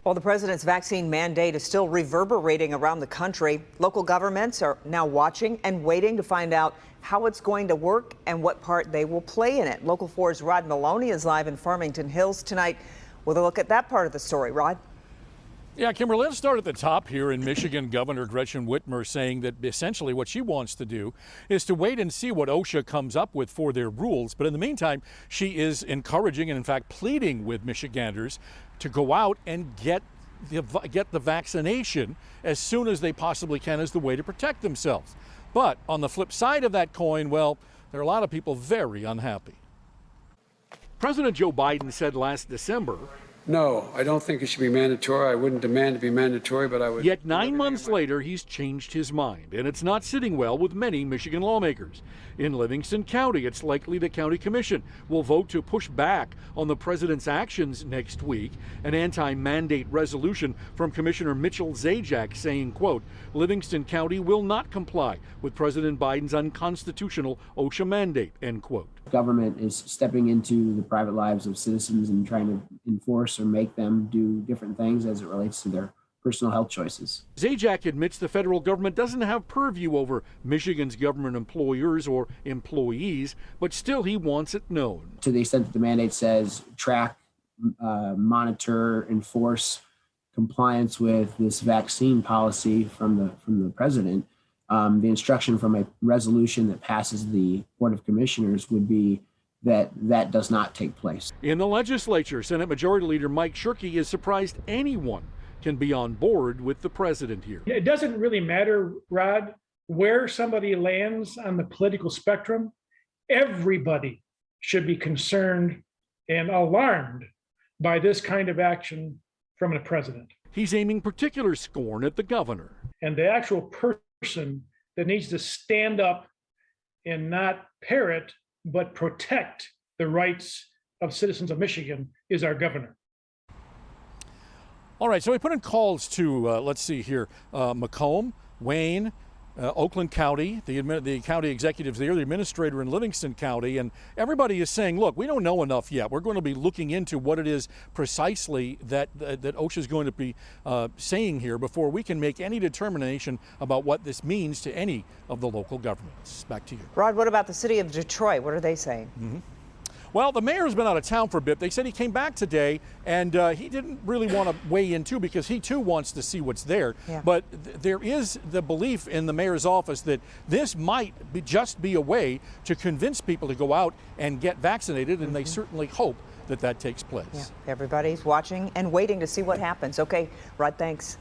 Well, the president's vaccine mandate is still reverberating around the country. Local governments are now watching and waiting to find out how it's going to work and what part they will play in it. Local 4's Rod Maloney is live in Farmington Hills tonight with a look at that part of the story. Rod? Yeah, Kimberly, let's start at the top here in Michigan. Governor Gretchen Whitmer saying that essentially what she wants to do is to wait and see what OSHA comes up with for their rules. But in the meantime, she is encouraging and in fact pleading with Michiganders to go out and get the vaccination as soon as they possibly can as the way to protect themselves. But on the flip side of that coin, well, there are a lot of people very unhappy. President Joe Biden said last December, "No, I don't think it should be mandatory. I wouldn't demand to be mandatory, but I would." Yet 9 months later, he's changed his mind, and it's not sitting well with many Michigan lawmakers. In Livingston County, it's likely the county commission will vote to push back on the president's actions next week. An anti-mandate resolution from Commissioner Mitchell Zajac saying, quote, Livingston County will not comply with President Biden's unconstitutional OSHA mandate, end quote. Government is stepping into the private lives of citizens and trying to enforce or make them do different things as it relates to their personal health choices. Zajac admits the federal government doesn't have purview over Michigan's government employers or employees, but still he wants it known. To the extent that the mandate says track, monitor, enforce compliance with this vaccine policy from the president, the instruction from a resolution that passes the Board of Commissioners would be that does not take place. In the legislature, Senate Majority Leader Mike Shirkey is surprised anyone can be on board with the president here. It doesn't really matter, Rod, where somebody lands on the political spectrum. Everybody should be concerned and alarmed by this kind of action from a president. He's aiming particular scorn at the governor. And the actual person that needs to stand up and not parrot, but protect the rights of citizens of Michigan is our governor. All right, so we put in calls to, let's see here, Macomb, Wayne, Oakland County, the county executives there, the administrator in Livingston County, and everybody is saying, look, we don't know enough yet. We're going to be looking into what it is precisely that OSHA is going to be saying here before we can make any determination about what this means to any of the local governments. Back to you. Rod, what about the city of Detroit? What are they saying? Mm-hmm. Well, the mayor's been out of town for a bit. They said he came back today, and he didn't really want to weigh in too because he too wants to see what's there. Yeah. But there is the belief in the mayor's office that this might just be a way to convince people to go out and get vaccinated, and they certainly hope that takes place. Yeah. Everybody's watching and waiting to see what happens. Okay, Rod, thanks.